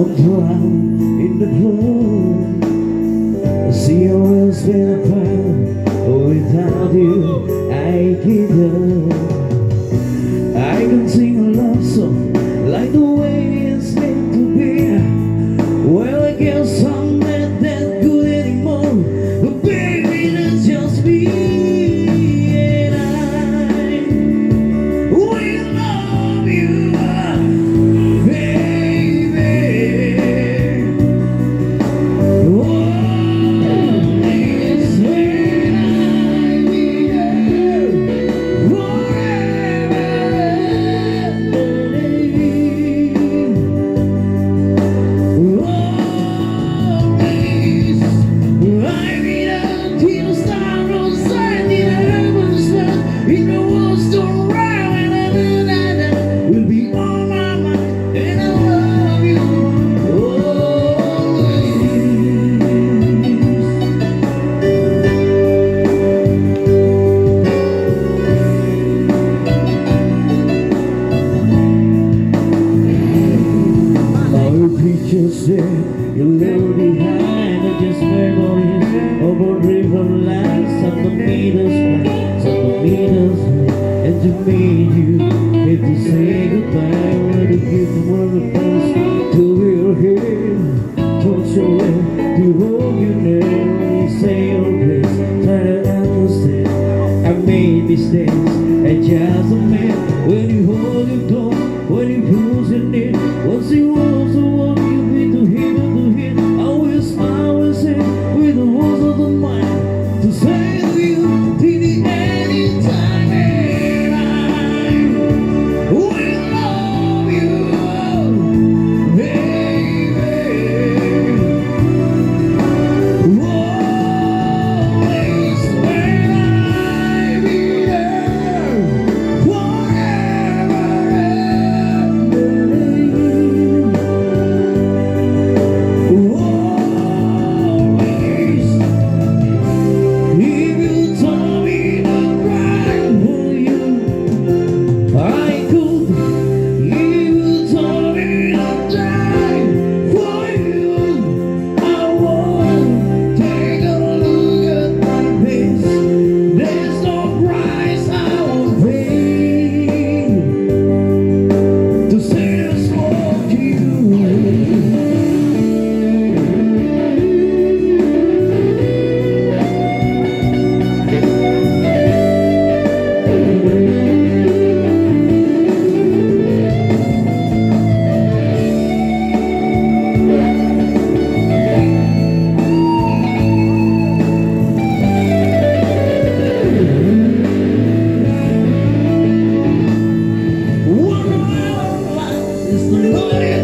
I'm drowned in the flood. I see your wheels spin apart. Without you, I give up. I can sing a love song like the way it's meant to be. Well, I guess I'm not that good anymore, but baby, that's just me. And I will love you, baby. Always when I be there, forever and pictures there you leave behind are just memories of a river lights on the meters lights on the meters light. And to me you have to say goodbye. Wanted to give the world a place to your head, touch your left to hold you near. When you say your place, try to understand I made mistakes and just a man. When you hold your close, when you push your knee, once you was the one you be to him and to him. I will smile and say with the words of the mind to say to you till the end time. And I will love you, baby. Always when I be there, forever and always. If you told me to cry for you, I could. If you told me to die for you, I would. Take a look at my face. There's no price I won't pay to say this for you. It's the Lord.